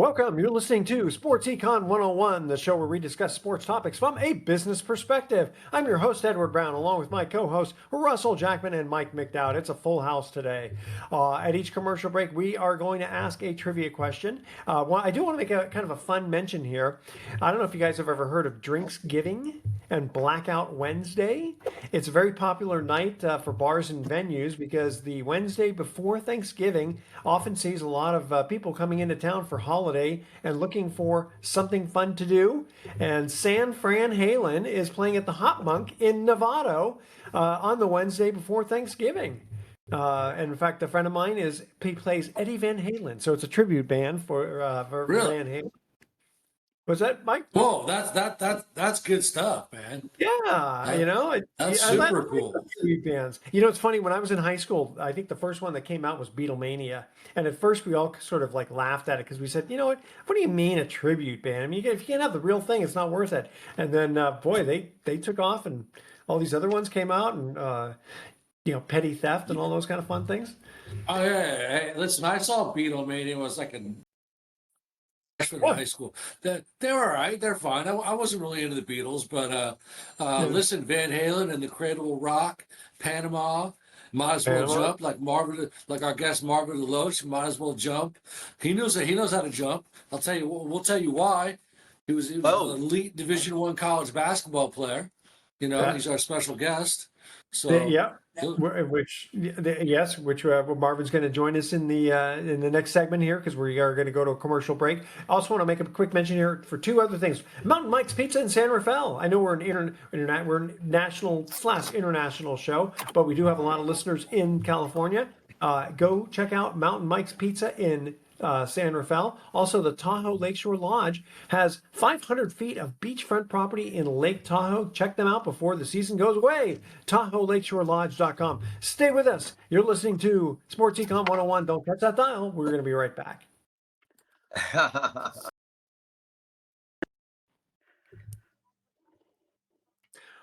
Welcome. You're listening to Sports Econ 101, the show where we discuss sports topics from a business perspective. I'm your host, Edward Brown, along with my co-hosts, Russell Jackman and Mike McDowd. It's a full house today. At each commercial break, we are going to ask a trivia question. I do want to make a kind of a fun mention here. I don't know if you guys have ever heard of Drinksgiving and Blackout Wednesday. It's a very popular night for bars and venues because the Wednesday before Thanksgiving often sees a lot of people coming into town for holiday and looking for something fun to do. And San Fran Halen is playing at the Hot Monk in Novato on the Wednesday before Thanksgiving. And in fact, a friend of mine he plays Eddie Van Halen, so it's a tribute band for Really? Van Halen. Was that Mike? Whoa, that's good stuff, man. Yeah, That's I super like cool. the tribute bands. It's funny. When I was in high school, I think the first one that came out was Beatlemania, and at first we all sort of like laughed at it because we said, you know what do you mean a tribute band? I mean, if you can't have the real thing, it's not worth it. And then, boy, they took off, and all these other ones came out, and Petty Theft and all those kind of fun things. Oh yeah, hey, listen, I saw Beatlemania was like a freshman in high school. They're all right, they're fine. I wasn't really into the Beatles, but listen, Van Halen and the Cradle Will Rock, Panama. Might as well jump like our guest Marvin Deloach. Might as well jump. He knows how to jump. I'll tell you. We'll tell you why. He was an elite Division I college basketball player. He's our special guest. So which Marvin's going to join us in the next segment here because we are going to go to a commercial break. I also want to make a quick mention here for two other things. Mountain Mike's Pizza in San Rafael. I know we're we're a national/international show, but we do have a lot of listeners in California. Go check out Mountain Mike's Pizza in San Rafael. Also, the Tahoe Lakeshore Lodge has 500 feet of beachfront property in Lake Tahoe. Check them out before the season goes away. TahoeLakeshoreLodge.com. Stay with us. You're listening to Sports Econ 101. Don't touch that dial. We're going to be right back.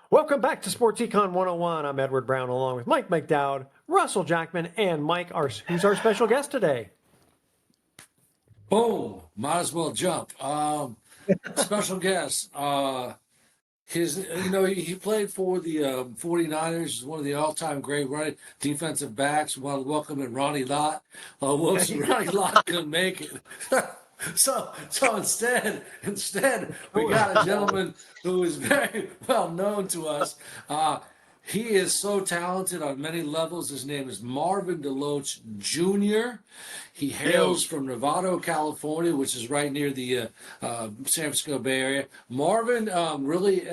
Welcome back to Sports Econ 101. I'm Edward Brown along with Mike McDowd, Russell Jackman, and Mike, who's our special guest today. Boom! Might as well jump. Special guest. He played for the 49ers. He's one of the all-time great running defensive backs. We want to welcome in Ronnie Lott. Ronnie Lott couldn't make it. So instead, we got a gentleman who is very well known to us. He is so talented on many levels. His name is Marvin Deloach Jr. He hails from Novato, California, which is right near the San Francisco Bay Area. Marvin really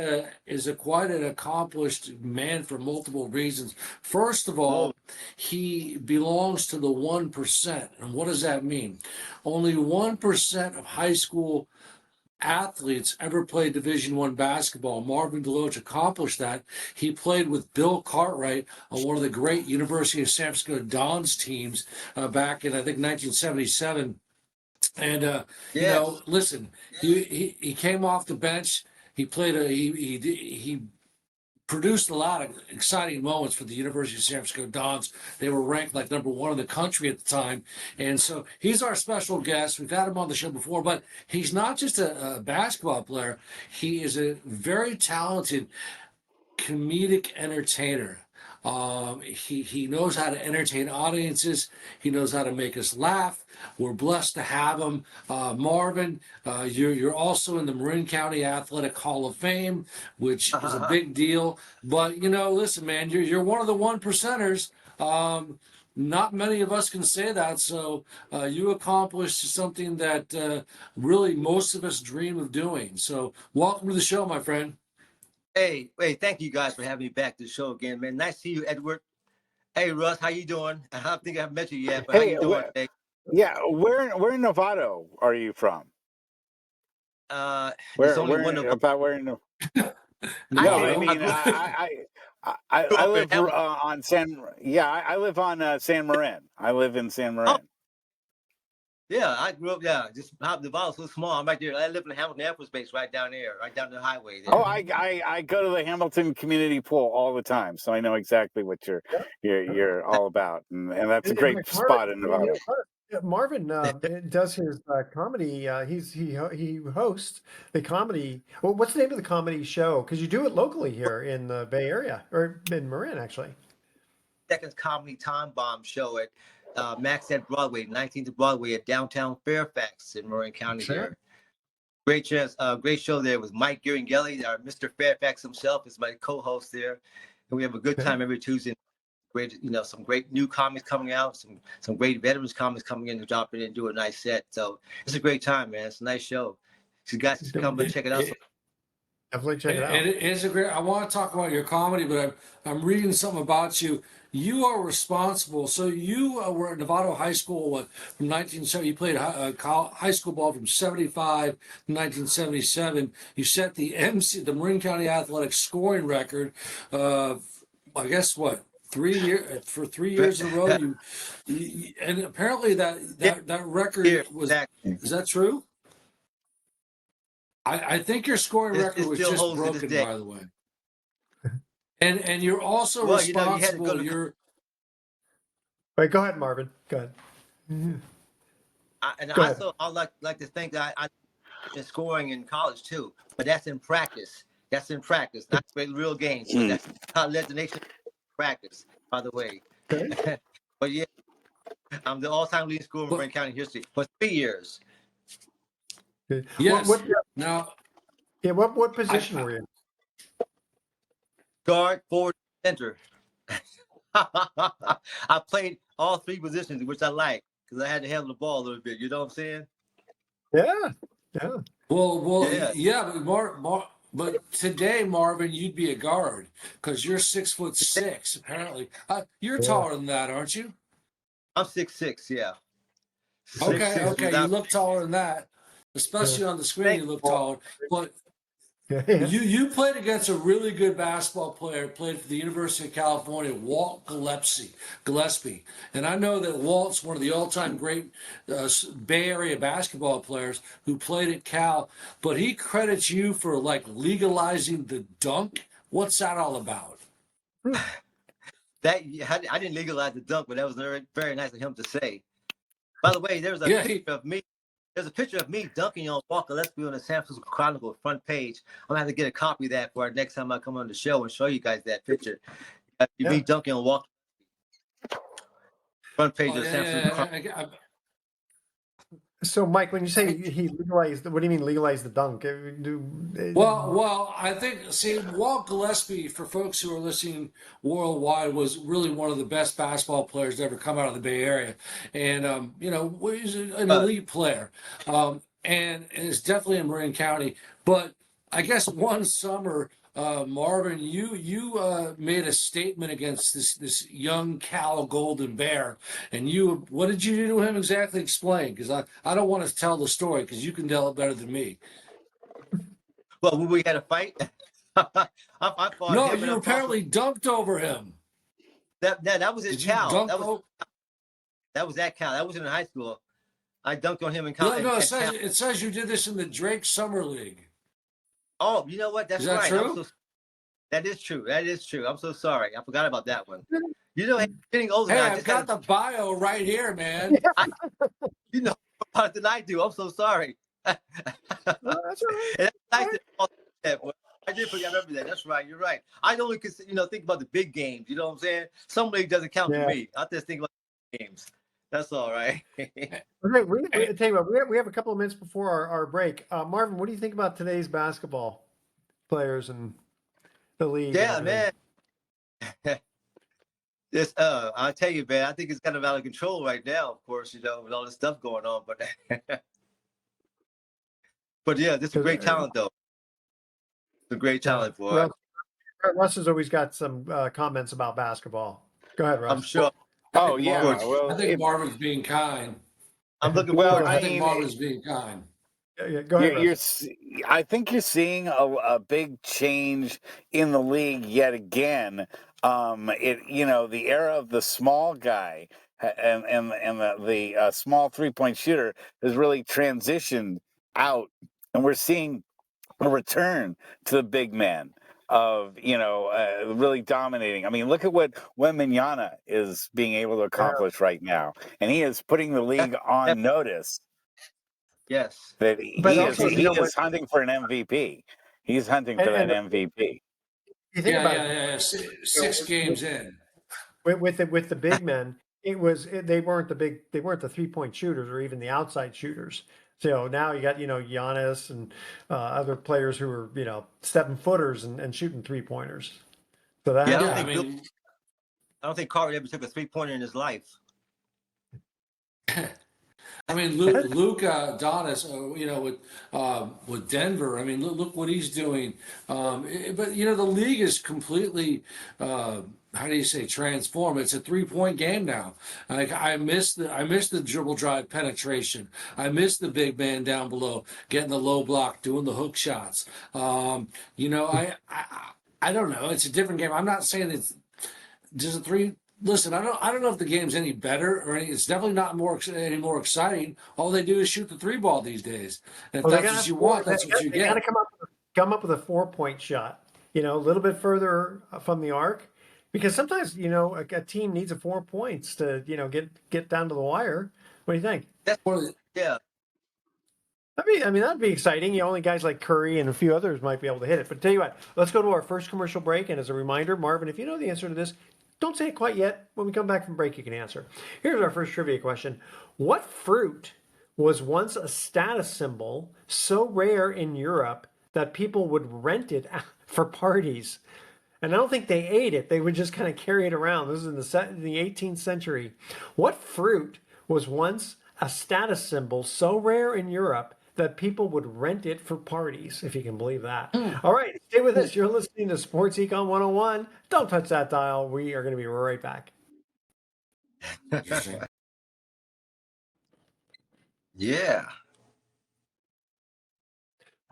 is quite an accomplished man for multiple reasons. First of all, he belongs to the 1%. And what does that mean? Only 1% of high school athletes ever played Division I basketball. Marvin Deloach accomplished that. He played with Bill Cartwright on one of the great University of San Francisco Dons teams back in, I think, 1977. And listen, he came off the bench. He played he produced a lot of exciting moments for the University of San Francisco Dons. They were ranked like number 1 in the country at the time. And so he's our special guest. We've had him on the show before, but he's not just a basketball player. He is a very talented comedic entertainer. He knows how to entertain audiences. He knows how to make us laugh. We're blessed to have him. Marvin, you're also in the Marin County Athletic Hall of Fame, which is a big deal. But, listen, man, you're one of the 1%ers. Not many of us can say that. So you accomplished something that really most of us dream of doing. So welcome to the show, my friend. Hey, thank you guys for having me back to the show again, man. Nice to see you, Edward. Hey, Russ, how you doing? I don't think I've met you yet, but how you doing today? Yeah, where in Novato are you from? There's only one Novato. I live on San. Yeah, I live on San Marin. I live in San Marin. Oh. Yeah, I grew up. Yeah, just Novato's so small. I'm right there. I live in the Hamilton Air Force Base, right down there, right down the highway there. Oh, I go to the Hamilton Community Pool all the time, so I know exactly what you're all about, and that's a great spot in Novato. Marvin does his comedy. He hosts the comedy. Well, what's the name of the comedy show? Because you do it locally here in the Bay Area or in Marin, actually. Second comedy time bomb show at Max at Broadway, 19th Broadway at downtown Fairfax in Marin County Sure. there. Great chance, great show there with Mike Gearingelli, Mr. Fairfax himself is my co-host there. And we have a good time every Tuesday. Great, some great new comics coming out, some great veterans comics coming in to drop in and do a nice set. So it's a great time, man. It's a nice show. So you guys should come and check it out. Definitely check it out. It is a great. I want to talk about your comedy, but I'm reading something about you. You are responsible. So you were at Novato High School from 1970. You played high school ball from 75 to 1977. You set the Marin County Athletics scoring record. I guess what? 3 years for 3 years in a row. You and apparently that record was. Is that true? I think your scoring record was just broken, by the way. And you're also responsible. Wait, go ahead, Marvin. Go ahead. I'd like to think that I been scoring in college too, but that's in practice. That's in practice, not real games. So that's how I led the nation practice, by the way. Okay. But yeah, I'm the all-time leading scorer in Marin County history for 3 years. Yes. What position were you? Guard, forward, center. I played all three positions, which I like because I had to handle the ball a little bit. You know what I'm saying? Yeah. Well, yeah. But today, Marvin, you'd be a guard because you're 6'6". Apparently, you're taller than that, aren't you? I'm 6'6". Yeah. Okay. You look taller than that, especially on the screen. You look taller, but. You played against a really good basketball player, played for the University of California, Walt Gillespie. And I know that Walt's one of the all-time great Bay Area basketball players who played at Cal, but he credits you for like legalizing the dunk. What's that all about? I didn't legalize the dunk, but that was very, very nice of him to say. By the way, there's a picture of me. There's a picture of me dunking on Walt Gillespie on the San Francisco Chronicle front page. I'm gonna have to get a copy of that for our next time I come on the show and show you guys that picture. Me dunking on Walt front page of the San Francisco Chronicle. So, Mike, when you say he legalized, what do you mean legalize the dunk? Well, I think, Walt Gillespie, for folks who are listening worldwide, was really one of the best basketball players to ever come out of the Bay Area. And, he's an elite player. And it's definitely in Marin County. But I guess one summer, Marvin, you made a statement against this young Cal Golden Bear, and what did you do to him exactly? Explain, because I don't want to tell the story because you can tell it better than me. Well, when we had a fight, I fought. No, you apparently dunked over him. That was his Cal. That was at Cal. That was in high school. I dunked on him in college. No, it says you did this in the Drake Summer League. Oh, you know what? That's right. True? That is true. That is true. I'm so sorry. I forgot about that one. Getting older. Hey, I've got the bio right here, man. You know more than I do. I'm so sorry. That's all right. That's nice I did forget everything. That's right. You're right. I only think about the big games. You know what I'm saying? Some league doesn't count for me. I just think about the games. That's all right. Okay, we're tell you what, we have a couple of minutes before our break. Marvin, what do you think about today's basketball players and the league? Yeah, man. I'll tell you, man, I think it's kind of out of control right now, of course, with all this stuff going on. But yeah, this is a great talent, though. It's a great talent, boy. Russ has always got some comments about basketball. Go ahead, Russ. I'm sure. I think Marvin's being kind. I'm looking forward. I think Marvin's being kind. Yeah, go ahead. I think you're seeing a big change in the league yet again. The era of the small guy and the small 3-point shooter has really transitioned out, and we're seeing a return to the big man. really dominating. I mean, look at what Wembanyama is being able to accomplish right now, and he is putting the league on notice Yes. that But he is also, you know what? hunting for an MVP. He's hunting for that And MVP. you think Yeah, about yeah, it, yeah. you know, Six games in. with the big men, they weren't the 3-point shooters or even the outside shooters. So now you got Giannis and other players who are 7-footers and shooting 3-pointers. So that Yeah, Yeah, I helps. mean, I don't think Carter ever took a 3-pointer in his life. Luka Donis, with Denver. I mean, look what he's doing. But the league is completely, how do you say, transformed. It's a 3-point game now. Like I miss the dribble drive penetration. I miss the big man down below getting the low block, doing the hook shots. I don't know. It's a different game. I'm not saying it's just a three. Listen, I don't know if the game's any better or any. It's definitely not any more exciting. All they do is shoot the 3 ball these days. And if Well, that's what you want, that's what you they got to get. come up with a 4-point shot. A little bit further from the arc, because sometimes a team needs 4 points to get down to the wire. What do you think? Yeah. I mean that'd be exciting. Only guys like Curry and a few others might be able to hit it. But tell you what, let's go to our first commercial break. And as a reminder, Marvin, if you know the answer to this, don't say it quite yet. When we come back from break, you can answer. Here's our first trivia question. What fruit was once a status symbol so rare in Europe that people would rent it for parties? And I don't think they ate it. They would just kind of carry it around. This is in the 18th century. What fruit was once a status symbol so rare in Europe that people would rent it for parties, if you can believe that? All right, stay with us. You're listening to Sports Econ 101. Don't touch that dial. We are going to be right back. Yeah.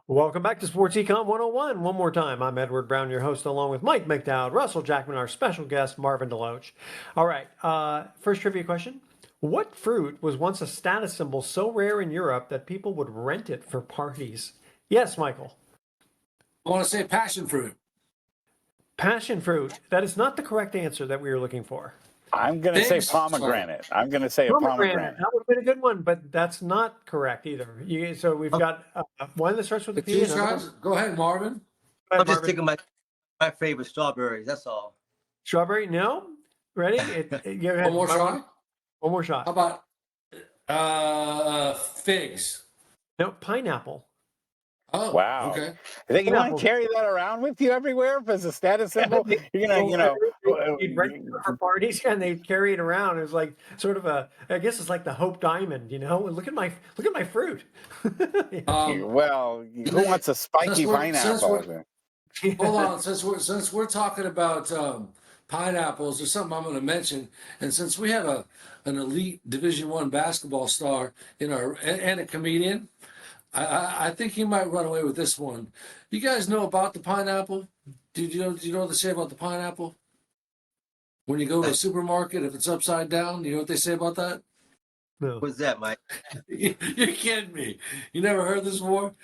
Welcome back to Sports Econ 101. One more time, I'm Edward Brown, your host, along with Mike McDowd, Russell Jackman, our special guest, Marvin Deloach. All right, first trivia question. What fruit was once a status symbol so rare in Europe that people would rent it for parties? Yes, Michael. I want to say passion fruit. Passion fruit. That is not the correct answer that we were looking for. I'm going to say Figs? pomegranate. I'm going to say a pomegranate. That would have been a good one, but that's not correct either. So we've got one that starts with a P. Go ahead, Marvin. I'm just thinking my favorite strawberries. That's all. Strawberry? No. Ready? One more shot. One more shot. How about figs? No, pineapple. Oh, Wow. Okay. I think you want to carry that around with you everywhere as a status symbol. You're gonna, they'd rent it for parties and they'd carry it around. It was like sort of I guess it's like the Hope Diamond, Look at my fruit. Well, who wants a spiky pineapple? Hold on, since we're talking about pineapples, there's something I'm going to mention. And since we have an elite Division I basketball star and a comedian, I think he might run away with this one. You guys know about the pineapple? Do you know what they say about the pineapple? When you go to a supermarket, if it's upside down, you know what they say about that? No. What's that, Mike? You're kidding me. You never heard this before?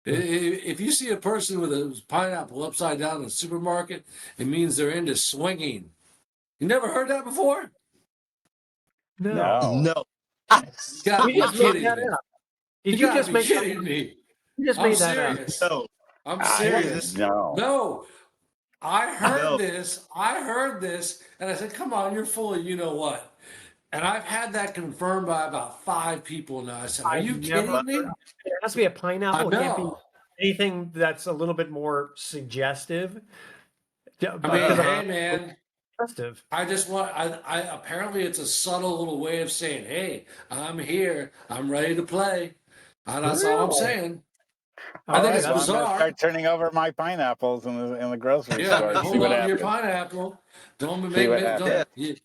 If you see a person with a pineapple upside down in a supermarket, it means they're into swinging. You never heard that before? No. No. You gotta be just made kidding that me. up. Did you just make kidding me? You just I'm made that up. serious. No. I'm serious. No. No. I heard No. this. And I said, come on, you're full of you know what. And I've had that confirmed by about 5 people now. I said, are you kidding me? It has to be a pineapple. I It can't be know. anything that's a little bit more suggestive. I mean, hey, man. Suggestive. I just want. I apparently it's a subtle little way of saying, "Hey, I'm here. I'm ready to play." That's all I'm Really? saying. All I think right, it's So I'm gonna bizarre. start turning over my pineapples in the grocery Yeah, store. See hold what on to your happens. pineapple. Don't See make what me. happens.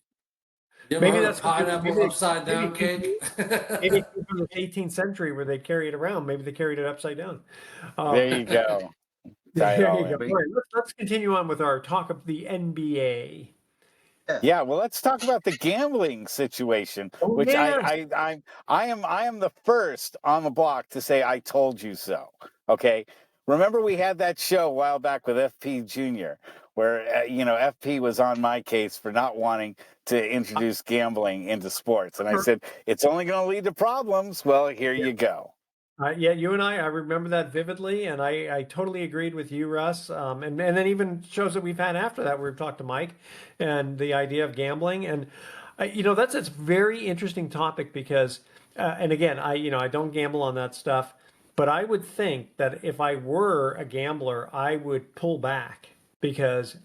You ever Maybe heard that's of what pineapple upside down cake? Maybe it came from the 18th century where they carried it around. Maybe they carried it upside down. There you go. Tie it There all you in. go. All right, let's continue on with our talk of the NBA. Yeah, well, let's talk about the gambling situation, Oh, which yes. I am the first on the block to say I told you so. Okay, Remember we had that show a while back with FP Jr., where, FP was on my case for not wanting to introduce gambling into sports. And I said, it's only going to lead to problems. Well, here you go. Yeah, you and I remember that vividly, and I totally agreed with you, Russ. And then even shows that we've had after that, we've talked to Mike, and the idea of gambling, and that's a very interesting topic because, and again, I don't gamble on that stuff, but I would think that if I were a gambler, I would pull back because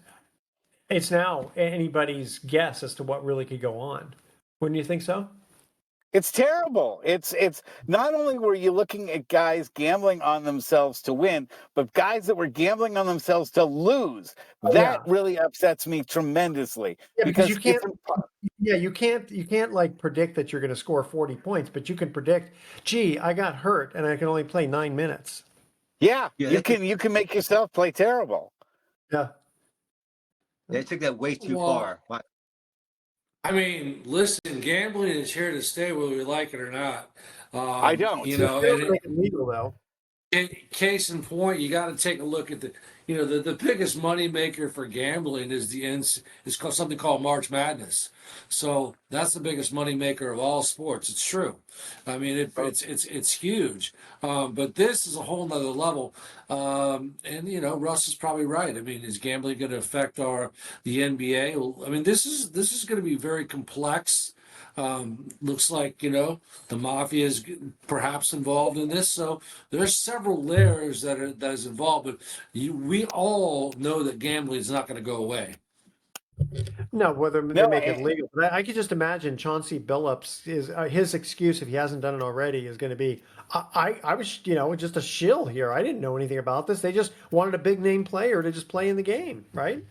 it's now anybody's guess as to what really could go on. Wouldn't you think so? It's terrible. It's not only were you looking at guys gambling on themselves to win, but guys that were gambling on themselves to lose. That really upsets me tremendously. Yeah, because you can't. it's Yeah, you can't like predict that you're going to score 40 points, but you can predict, gee, I got hurt and I can only play 9 minutes. Yeah, you can make yourself play terrible. Yeah. They took that way too far. I mean, listen, gambling is here to stay whether we like it or not. I don't. You know, It's illegal though. Case in point, you got to take a look at the biggest money maker for gambling is called something called March Madness. So that's the biggest money maker of all sports. It's true. I mean, it's huge. But this is a whole nother level. And Russ is probably right. I mean, is gambling going to affect the NBA? Well, I mean, this is going to be very complex. Looks like the mafia is perhaps involved in this. So there's several layers that is involved. But we all know that gambling is not going to go away. No, whether they make it legal. But I could just imagine Chauncey Billups is his excuse if he hasn't done it already is going to be, I was just a shill here. I didn't know anything about this. They just wanted a big name player to just play in the game, right?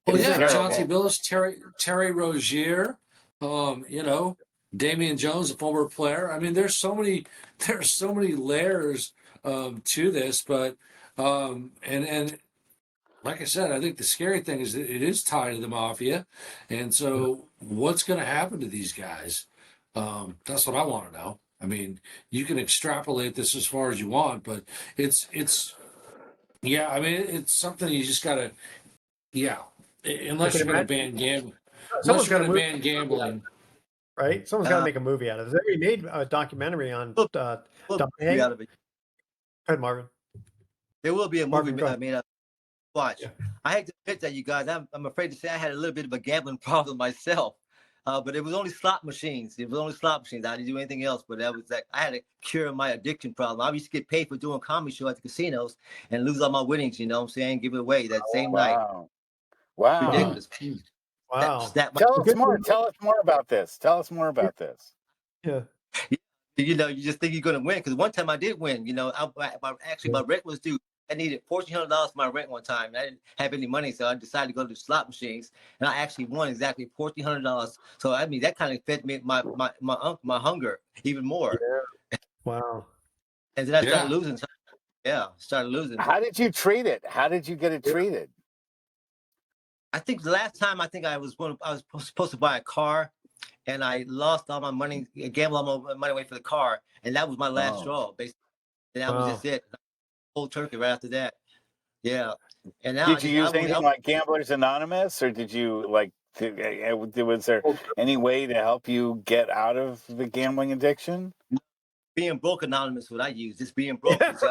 Well, yeah, Chauncey Billups, Terry Rozier, Damian Jones, a former player. I mean, there's so many layers to this, but and like I said, I think the scary thing is that it is tied to the mafia, and so what's going to happen to these guys? That's what I want to know. I mean, you can extrapolate this as far as you want, but it's I mean, it's something you just got to unless you're going to ban gambling. Unless you're going to ban gambling. Right? Someone's got to make a movie out of this. They already made a documentary on Tom Hanks. Out of it. Go ahead, Marvin. There will be a movie. Marvin, I mean, watch. Yeah. I hate to admit that, you guys. I'm afraid to say I had a little bit of a gambling problem myself. But it was only slot machines. It was only slot machines. I didn't do anything else. But that was like I had to cure my addiction problem. I used to get paid for doing comedy show at the casinos and lose all my winnings. You know what I'm saying? Give it away that same night. Wow. Ridiculous. Wow. Tell us more. Tell us more about this. Tell us more about this. Yeah. You just think you're going to win. Because one time I did win. My rent was due. I needed $1,400 for my rent one time. I didn't have any money, so I decided to go to the slot machines, and I actually won exactly $1,400. So I mean, that kind of fed me my hunger even more. Yeah. Wow. And then I started losing. Started losing. How did you treat it? How did you get it treated? I think the last time I was supposed to buy a car, and I lost all my money, gambled all my money away for the car, and that was my last straw, basically. And that was just it. Whole turkey right after that. Yeah. And now did you use anything like Gamblers Anonymous, or did you was there any way to help you get out of the gambling addiction? Being broke anonymous, what I use. Just being broke. That's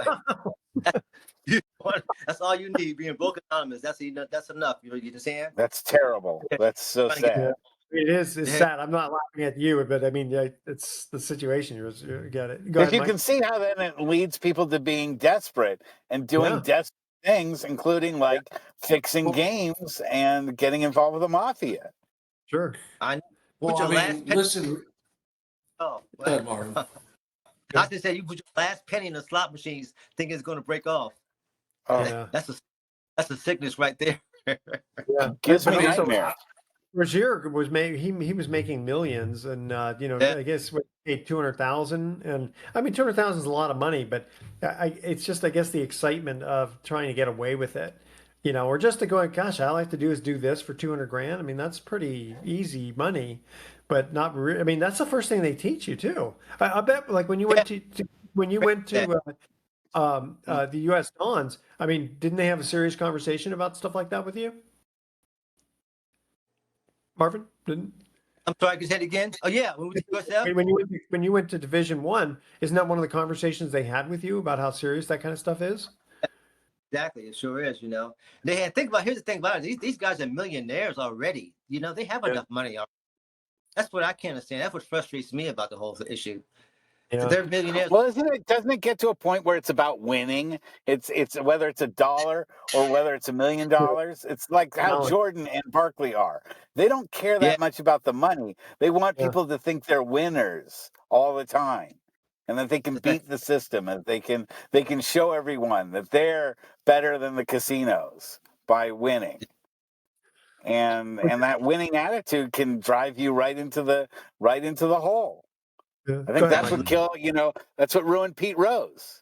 all you need. Being broke anonymous. That's enough. You know what I'm saying? That's terrible. That's so sad. It is. It's sad. I'm not laughing at you, but I mean, it's the situation. You got it. Go ahead, Mike. You can see how then it leads people to being desperate and doing desperate things, including fixing games and getting involved with the mafia. Sure. Listen. Oh, go ahead, Marvin. I just said you put your last penny in the slot machines, thinking it's going to break off. Oh, yeah. That's a sickness right there. Yeah, gives me nightmare. Rozier was he was making millions, and I guess paid 200,000, and I mean 200,000 is a lot of money, but it's just I guess the excitement of trying to get away with it, or just to go, gosh, all I have to do is do this for 200 grand. I mean that's pretty easy money, but not. I mean that's the first thing they teach you too. I bet when you went to the U.S. Dons. I mean, didn't they have a serious conversation about stuff like that with you, Marvin? Didn't I'm sorry, can you say it again? Oh yeah, when we went to USF? when you went to Division One, isn't that one of the conversations they had with you about how serious that kind of stuff is? Exactly, it sure is. They had think about here's the thing about it. These guys are millionaires already. They have enough money. That's what I can't understand. That's what frustrates me about the whole issue. Yeah. They're millionaires. Well, doesn't it get to a point where it's about winning? It's whether it's $1 or whether it's $1 million. It's like how Knowledge. Jordan and Barkley are. They don't care Yeah, that much about the money. They want Yeah. people to think they're winners all the time, and that they can beat the system, and they can show everyone that they're better than the casinos by winning. And that winning attitude can drive you right into the hole. Yeah. I Go think ahead, that's Mike. what that's what ruined Pete Rose.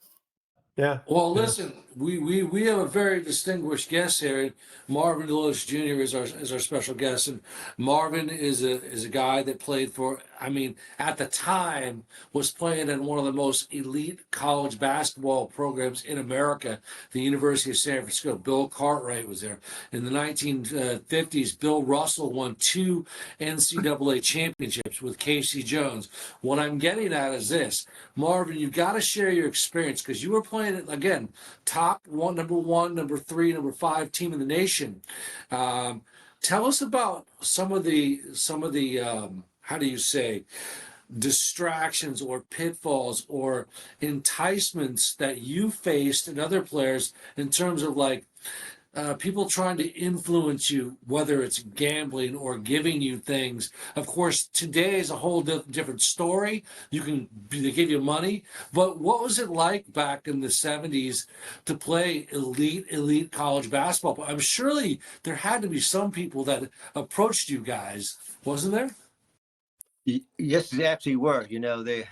Yeah. Well, Yeah. listen, we have a very distinguished guest here. Marvin Deloach Jr. is our special guest, and Marvin is a guy that played for. I mean, at the time, was playing in one of the most elite college basketball programs in America, the University of San Francisco. Bill Cartwright was there. In the 1950s, Bill Russell won 2 NCAA championships with Casey Jones. What I'm getting at is this, Marvin, you've got to share your experience because you were playing it again, top one, number 3, number 5 team in the nation. Tell us about some of the how do you say, distractions or pitfalls or enticements that you faced and other players in terms of like people trying to influence you, whether it's gambling or giving you things. Of course, today is a whole different story. They give you money, but what was it like back in the 70s to play elite college basketball? I'm surely there had to be some people that approached you guys, wasn't there? yes, they actually were. They.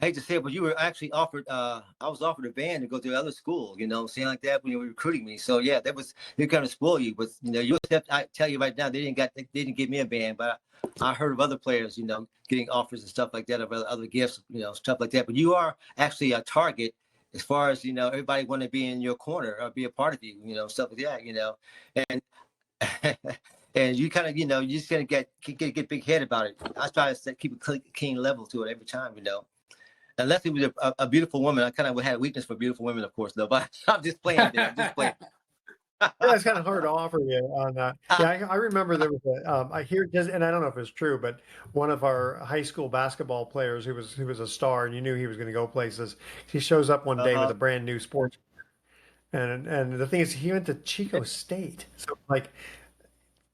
I hate to say it, but you were actually offered. I was offered a band to go to another school. Saying like that when you were recruiting me. So yeah, they kind of spoil you. But USF, I tell you right now, they didn't give me a band, but I heard of other players, getting offers and stuff like that, of other gifts, stuff like that. But you are actually a target as far as everybody want to be in your corner or be a part of you, stuff like that, and. And you kind of, you're just gonna get big head about it. I try to keep a clean level to it every time, Unless it was a beautiful woman. I kind of had a weakness for beautiful women, of course, though. But I'm just playing there. I'm just playing. Yeah, it's kind of hard to offer you on that. Yeah, I remember there was I hear just, and I don't know if it's true, but one of our high school basketball players who was a star, and you knew he was going to go places. He shows up one day with a brand new sports, and the thing is, he went to Chico State, so like,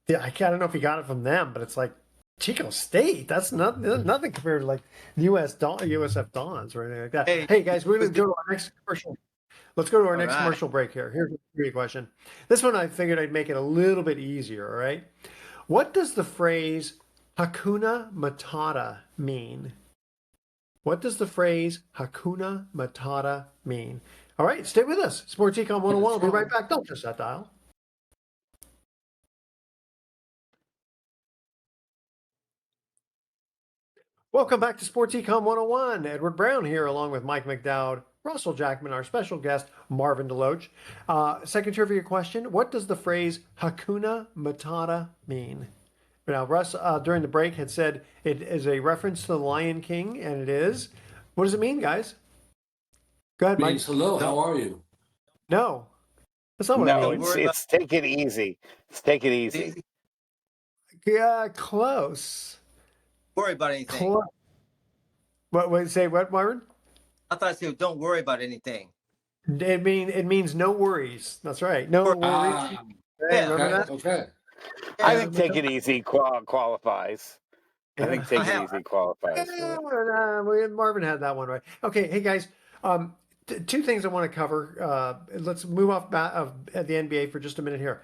yeah, I don't know if he got it from them, but it's like Chico State. That's nothing compared to like USF Dons or anything like that. Hey guys, we're going to go to our next commercial. Let's go to our next commercial break here. Here's a great question. This one I figured I'd make it a little bit easier, all right? What does the phrase Hakuna Matata mean? What does the phrase Hakuna Matata mean? All right, stay with us. Sports Econ 101. We'll be right back. Don't touch that dial. Welcome back to Sports Econ 101. Edward Brown here, along with Mike McDowd, Russell Jackman, our special guest, Marvin Deloach. Second trivia question. What does the phrase Hakuna Matata mean? Now, Russ, during the break, had said it is a reference to the Lion King, and it is. What does it mean, guys? Go ahead, Mike. Means hello, how are you? No. That's not what No, it means. it's take it easy. It's take it easy. Yeah, close. Worry about anything. What? Say what, Marvin? I thought I said, don't worry about anything. It means no worries. That's right. No worries. Hey, yeah, remember that? Okay. I think take it easy qualifies. I think take it easy qualifies. Marvin had that one right. Okay, hey guys, two things I want to cover. Let's move off at the NBA for just a minute here.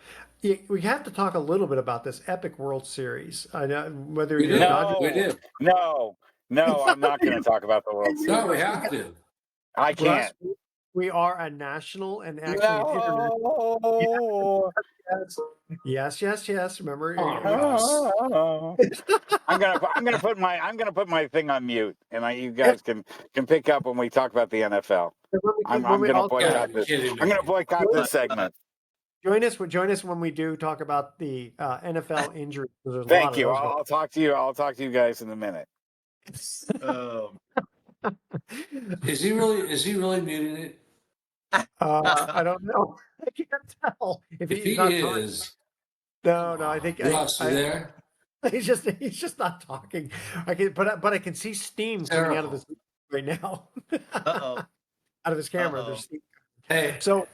We have to talk a little bit about this epic World Series. I know whether We you're did. Dodgers. We did. No, I'm not going to talk about the World Series. No, we have to. I can't. we are a national and actually an international. No. Yes. Remember, Oh, Russ. I'm gonna put my thing on mute, and you guys can pick up when we talk about the NFL. I'm when we gonna also Yeah, boycott you're this. kidding I'm me. gonna boycott this segment. join us when we do talk about the NFL injuries. 'Cause there's a lot Thank of you. those I'll talk to you. I'll talk to you guys in a minute. Oh. Is he really muting it? I don't know. I can't tell if If he's he not talking. is, No, come no. I on. think Russ, you there? he's just not talking. I can, but I can see steam coming out of Terrible. his right now, Uh-oh. out of his camera. Uh-oh. There's steam. Hey, So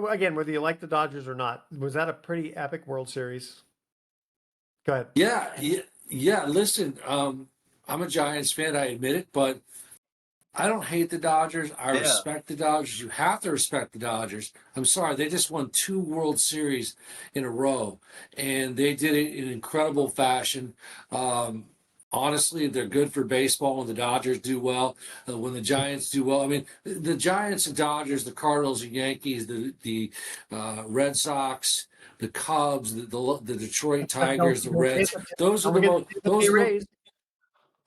again, whether you like the Dodgers or not, was that a pretty epic World Series? Go ahead. yeah. Listen, I'm a Giants fan. I admit it, but I don't hate the Dodgers. I Yeah. respect the Dodgers. You have to respect the Dodgers. I'm sorry, they just won 2 World Series in a row, and they did it in incredible fashion. Um, Honestly, they're good for baseball when the Dodgers do well. When the Giants do well, I mean, the Giants and Dodgers, the Cardinals and Yankees, the Red Sox, the Cubs, the Detroit Tigers, the Reds. Those are Don't the forget most. the Those are the Rays.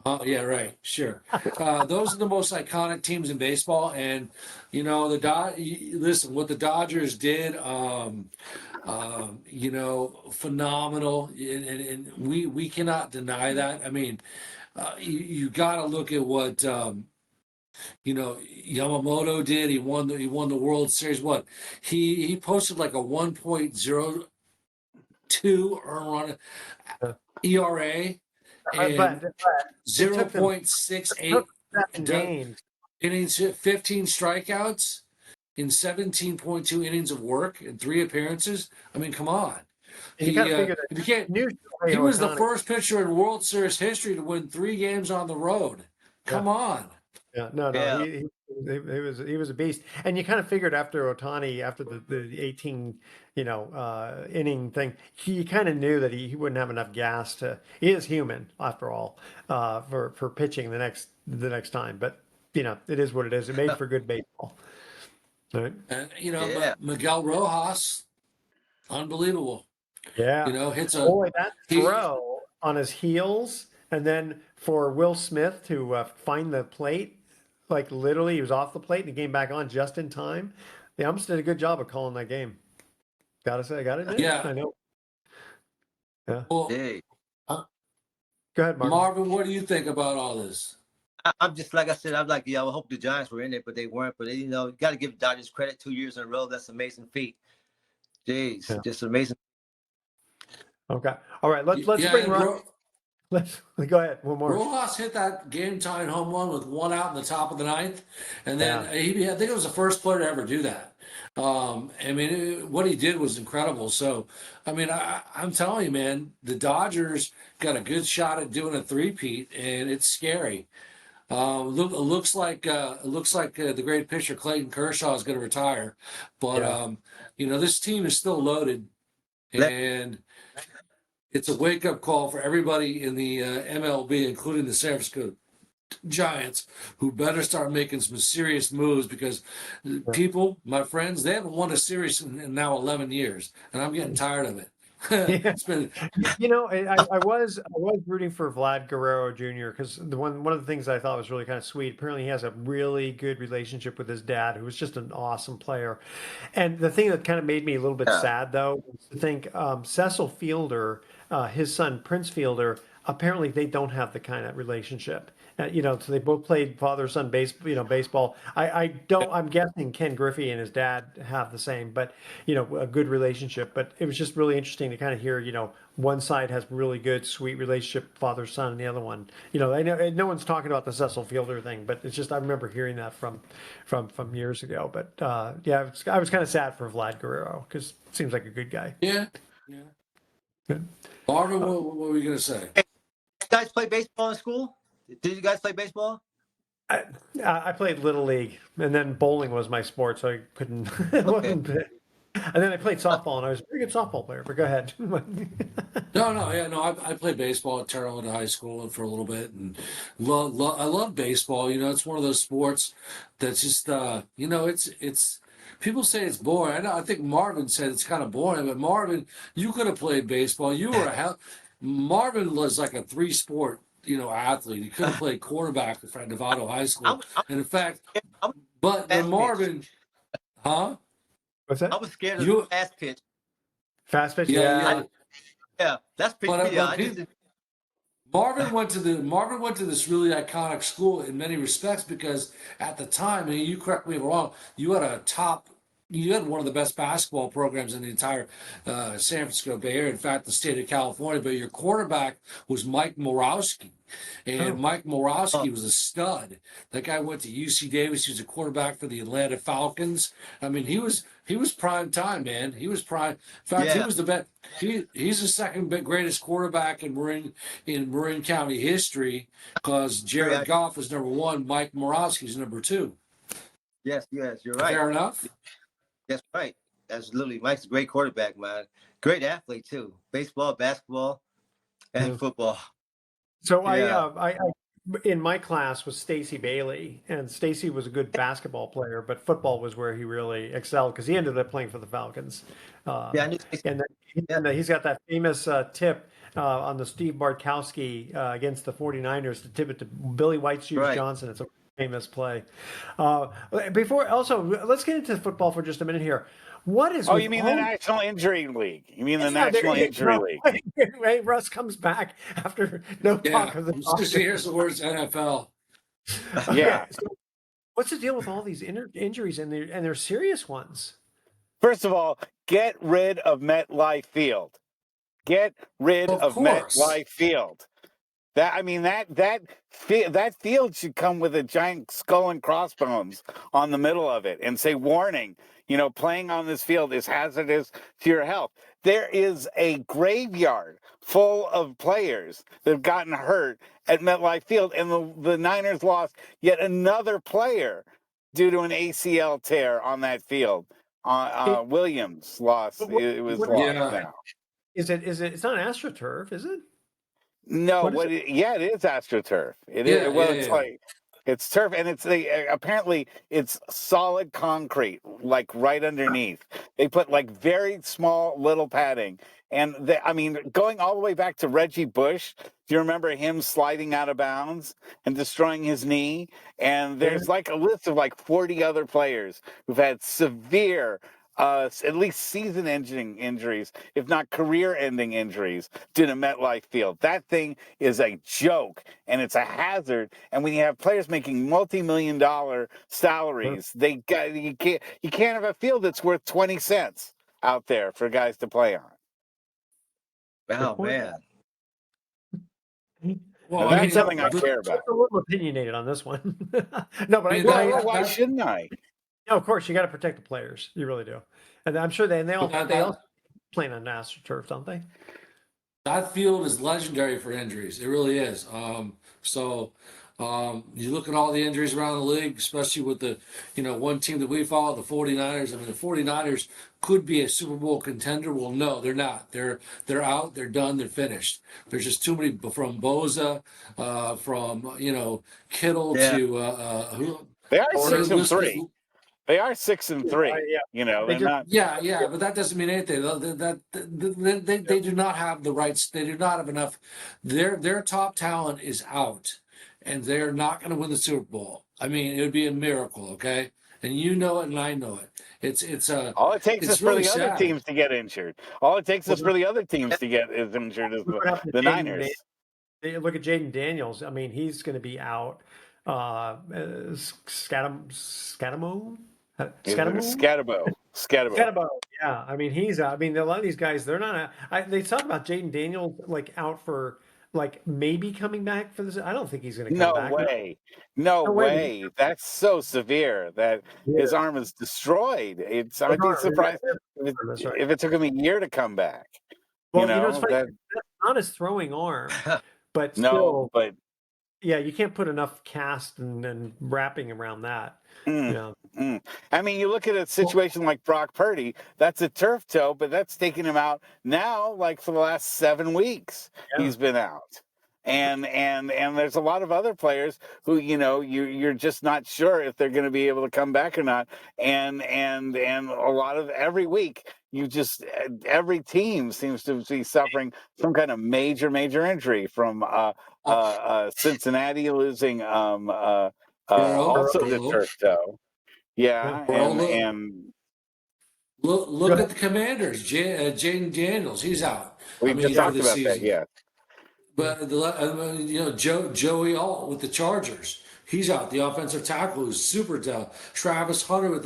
Oh, yeah, right. Sure. Those are the most iconic teams in baseball. And, listen, what the Dodgers did, phenomenal. And we cannot deny that. I mean, you got to look at what, Yamamoto did. He won the World Series. What? He posted like a 1.02 earned run ERA and But it zero took them point six took eight 7 games. innings, 15 strikeouts in 17.2 innings of work and 3 appearances. I mean, come on. And you kind of figured He that can't. new He was the Ohtani. first pitcher in World Series history to win 3 games on the road. Yeah. Come on. Yeah, no, Yeah. he was a beast, and you kind of figured after Otani, after the 18, inning thing, you kind of knew that he wouldn't have enough gas to. He is human after all, for pitching the next time, but it is what it is. It made for good baseball, right? And, Yeah. but Miguel Rojas, unbelievable. Yeah, Hits a boy, that he. throw on his heels, and then for Will Smith to find the plate. Like literally, he was off the plate and he came back on just in time. The umps did a good job of calling that game. Gotta say, I gotta admit, Yeah. I know. Yeah, Well, Hey. go ahead, Marvin. Marvin, what do you think about all this? I'm just like I said, I'm like, I hope the Giants were in it, but they weren't. But you got to give the Dodgers credit. 2 years in a row, that's an amazing feat. Jeez, Yeah. just amazing. Okay, all right. Let's Yeah, bring and Ron. Let's go ahead. One more. Rojas hit that game-tying home run with 1 out in the top of the ninth, and then I think it was the first player to ever do that. I mean, what he did was incredible. So, I mean, I'm telling you, man, the Dodgers got a good shot at doing a three-peat, and it's scary. It looks like the great pitcher Clayton Kershaw is going to retire, but this team is still loaded, and it's a wake-up call for everybody in the MLB, including the San Francisco Giants, who better start making some serious moves because people, my friends, they haven't won a series in now 11 years, and I'm getting tired of it. It's been I was rooting for Vlad Guerrero Jr. because one of the things I thought was really kind of sweet. Apparently, he has a really good relationship with his dad, who was just an awesome player. And the thing that kind of made me a little bit sad, though, was to think Cecil Fielder, his son Prince Fielder, apparently they don't have the kind of relationship. So they both played father-son baseball. I don't. I'm guessing Ken Griffey and his dad have the same, but a good relationship. But it was just really interesting to kind of hear. One side has really good, sweet relationship, father-son, and the other one. I know no one's talking about the Cecil Fielder thing, but it's just I remember hearing that from years ago. But I was kind of sad for Vlad Guerrero because it seems like a good guy. yeah. Marvin, what were you going to say? You guys play baseball in school? Did you guys play baseball? I played Little League, and then bowling was my sport, so I couldn't. Okay. And then I played softball, and I was a pretty good softball player. But go ahead. I played baseball at Terre Haute High School for a little bit, and I love baseball. It's one of those sports that's just, it's. People say it's boring. I think Marvin said it's kind of boring, but Marvin, you could have played baseball. You were a hell. Marvin was like a three-sport, athlete. He could have played quarterback at Novato High School, I'm and in fact, I'm but fast pitch. Marvin, huh? What's I that? was scared of the You, fast pitch. Fast pitch? yeah, Yeah. yeah. Yeah, that's pretty. But Yeah, but I just people, Marvin went to this really iconic school in many respects because at the time, and you correct me if I'm wrong, you had one of the best basketball programs in the entire San Francisco Bay Area. In fact, the state of California. But your quarterback was Mike Morowski, and Oh, Mike oh Morowski was a stud. That guy went to UC Davis. He was a quarterback for the Atlanta Falcons. I mean, he was prime time, man. He was prime. In fact, he yeah. was the best. He's the second greatest quarterback in Marin County history because Very Jared Goff is number one, Mike Morowski is number two. yes, you're right. Fair enough. That's right. That's literally Mike's a great quarterback, man. Great athlete too. Baseball, basketball, and yeah. football. So Yeah, I in my class was Stacy Bailey, and Stacy was a good basketball player, but football was where he really excelled because he ended up playing for the Falcons. yeah. I Um, knew. Yeah, and he's got that famous tip on the Steve Bartkowski against the 49ers to tip it to Billy White Shoes right. Johnson. It's a famous play. Uh, before also, let's get into football for just a minute here. What is Oh, with you mean the all National Injury League? You mean the yeah, National Injury League? Hey, Russ comes back after no Yeah. talk of the Just doctor. here's the words NFL. Okay, Yeah. so what's the deal with all these injuries and they're serious ones? First of all, get rid of MetLife Field. Get rid Of of course. MetLife Field. That field should come with a giant skull and crossbones on the middle of it and say, "Warning! Playing on this field is hazardous to your health." There is a graveyard full of players that have gotten hurt at MetLife Field, and the Niners lost yet another player due to an ACL tear on that field. It, Williams lost. but what, It was what lost Yeah. now. is it? Is it? It's not AstroTurf, is it? No, What is it? yeah, it is AstroTurf. It is. Yeah, Well, yeah, it's yeah. like it's turf, and apparently it's solid concrete, like right underneath. They put like very small little padding, and I mean, going all the way back to Reggie Bush. Do you remember him sliding out of bounds and destroying his knee? And Yeah. there's like a list of like 40 other players who've had severe. At least season-ending injuries, if not career-ending injuries, due to MetLife Field. That thing is a joke, and it's a hazard. And when you have players making multi-million-dollar salaries, you can't have a field that's worth 20 cents out there for guys to play on. Good Oh point. man. Well, And I that's mean, something I care I'm about. a little opinionated on this one. No, but I mean, Why shouldn't I? no, of course you got to protect the players. You really do, and I'm sure they all that, they that all plan on AstroTurf, don't they? that field is legendary for injuries. It really is. You look at all the injuries around the league, especially with the, one team that we follow, the 49ers. I mean, the 49ers could be a Super Bowl contender. Well, no, they're not. They're out. They're done. They're finished. There's just too many from Boza, from Kittle Yeah. to who. They are Or 6-3. They are 6-3. Yeah, they They're just not. Yeah, but that doesn't mean anything. They do not have the rights. They do not have enough. Their top talent is out, and they're not going to win the Super Bowl. I mean, it would be a miracle, okay? And you know it, and I know it. All it takes is It's for really the other sad. teams to get injured. All it takes well, is for the other teams to get is injured as look what happened the to Jaden. Niners. Look at Jaden Daniels. I mean, he's going to be out. Scatamo, Scatabo. Scatabo. Yeah, I mean he's. I mean a lot of these guys, they're not. They talk about Jaden Daniels like out for like maybe coming back for this. I don't think he's going to come No back. way. No No way. way. That's so severe that his arm is destroyed. I'd be surprised That's right. if it took him a year to come back. Well, it's funny. That That's not his throwing arm, but no, still, but Yeah, you can't put enough cast and wrapping around that. Mm, Yeah. I mean, you look at a situation like Brock Purdy, that's a turf toe, but that's taking him out now, like for the last 7 weeks, Yeah. he's been out. And there's a lot of other players who, you're just not sure if they're going to be able to come back or not. And a lot of every week, every team seems to be suffering some kind of major injury from Cincinnati losing also the Burrow. turf toe. Yeah. Yeah, Well, and Go look ahead. at the Commanders. Jaden Daniels, he's out. I we mean, just for talked the about that. season. Yeah, But Joey Alt with the Chargers, he's out. The offensive tackle who's super down. Travis Hunter with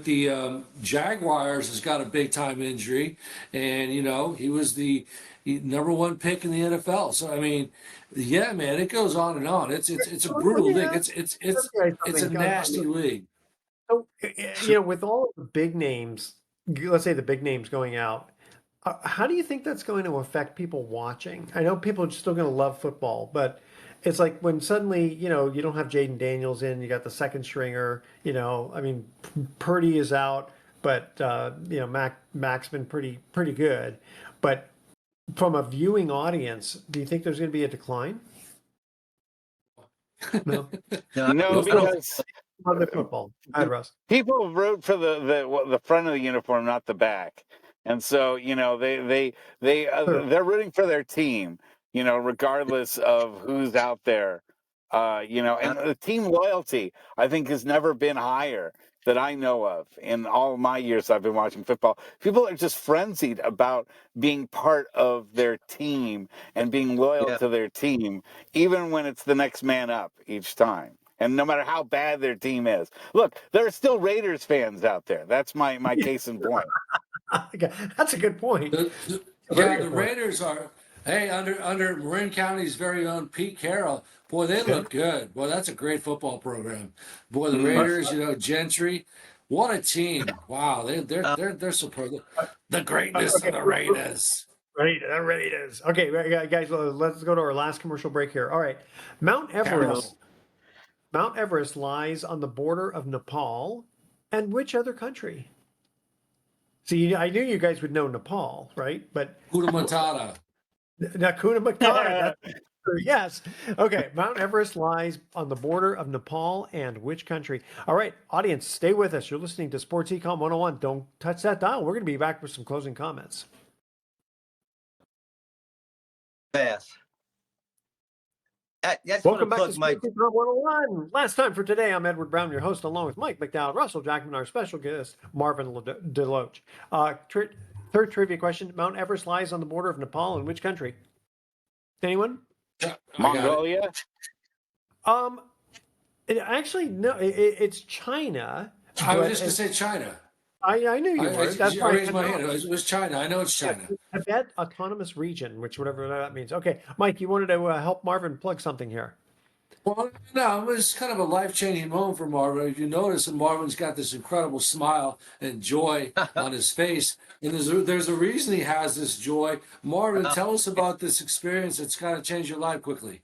the Jaguars has got a big time injury, and he was the number one pick in the NFL. So I mean, yeah, man, it goes on and on. It's a So let brutal me league. ask you It's a something. nasty league. So, with all of the big names, let's say the big names going out, how do you think that's going to affect people watching? I know people are still going to love football, but it's like when suddenly, you don't have Jaden Daniels in, you got the second stringer, I mean, Purdy is out, but, Mac's been pretty good. But from a viewing audience, do you think there's going to be a decline? No. no, because On the football. Hi, Russ. people root for the front of the uniform, not the back, and so Sure. they're rooting for their team, regardless of who's out there, and the team loyalty I think has never been higher that I know of in all my years I've been watching football. People are just frenzied about being part of their team and being loyal Yeah. to their team, even when it's the next man up each time. And no matter how bad their team is. Look, there are still Raiders fans out there. That's my case in point. Okay, that's a good point. A very Yeah, good the point. Raiders are. Hey, under Marin County's very own Pete Carroll. Boy, they Yeah. look good. Boy, that's a great football program. Boy, the Mm. Raiders, Gentry, what a team! Wow, they're superb. The greatness of Okay, the Raiders. ready it is. Okay, guys, let's go to our last commercial break here. All right, Mount Everest. Mount Everest lies on the border of Nepal and which other country? See, I knew you guys would know Nepal, right? But Hakuna Matata. Hakuna Matata. Yes. Okay. Mount Everest lies on the border of Nepal and which country? All right, audience, stay with us. You're listening to Sports Econ 101. Don't touch that dial. We're going to be back with some closing comments. Fast. That's Welcome back to plug my Sports Econ 101. Last time for today, I'm Edward Brown, your host, along with Mike McDowell, Russell Jackman, our special guest, Marvin Deloach. Third trivia question. Mount Everest lies on the border of Nepal and which country? Anyone? I got it. Mongolia? Actually, no, it's China. I was but just going to say China. I knew you were. That's I why raised my hand. It was China. I know it's China. Tibet Autonomous Region, which whatever that means. Okay, Mike, you wanted to help Marvin plug something here. Well, no, it was kind of a life-changing moment for Marvin. If you notice, Marvin's got this incredible smile and joy on his face, and there's a reason he has this joy. Marvin, tell us about this experience that's got to change your life quickly.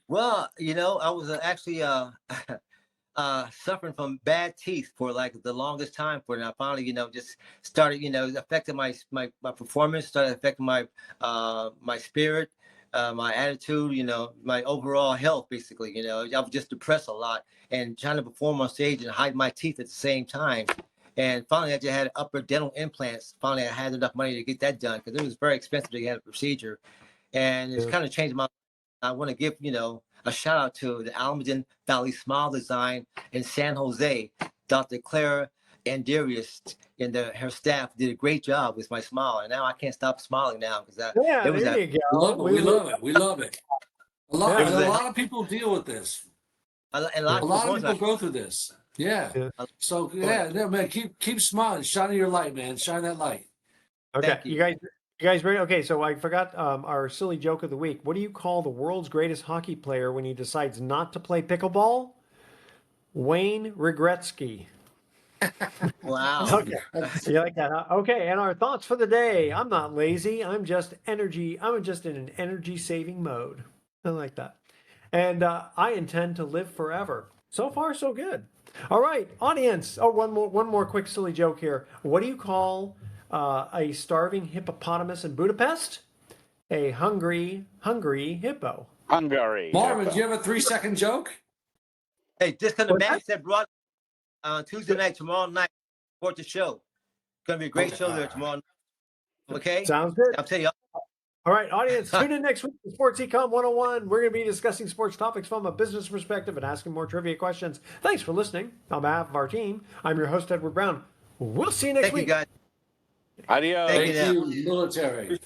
Well, I was actually suffering from bad teeth for like the longest time for it. And I finally, just started, affecting my performance, started affecting my my spirit, my attitude, my overall health, basically. I was just depressed a lot and trying to perform on stage and hide my teeth at the same time. And finally, I just had upper dental implants. Finally, I had enough money to get that done because it was very expensive to get a procedure. And it's kind of changed my. I want to give, a shout out to the Alamodon Valley Smile Design in San Jose. Dr. Claire Andarius and her staff did a great job with my smile. And now I can't stop smiling now because There you go. We love it. We love it. A lot of people deal with this. a A lot of people go through this. Yeah. So no, man, keep smiling. Shine your light, man. Shine that light. Okay, you. you guys ready? Okay, so I forgot our silly joke of the week. What do you call the world's greatest hockey player when he decides not to play pickleball? Wayne Regretsky. Wow. Okay, you like that? Huh? Okay, and our thoughts for the day. I'm not lazy. I'm just in an energy saving mode. I like that. And I intend to live forever. So far, so good. All right, audience. Oh, one more quick silly joke here. What do you call a starving hippopotamus in Budapest? A hungry hippo. Hungary. Marvin, do you have a 3-second joke? Hey, just on the What's match that brought on Tuesday night, tomorrow night, support the show. It's gonna be a great show there tomorrow night. Okay? Sounds good. I'm telling you. All right, audience, tune in next week to Sports Econ 101. We're going to be discussing sports topics from a business perspective and asking more trivia questions. Thanks for listening. On behalf of our team, I'm your host, Edward Brown. We'll see you next Thank you, week. guys. Adios. Thank you. Thank you, military.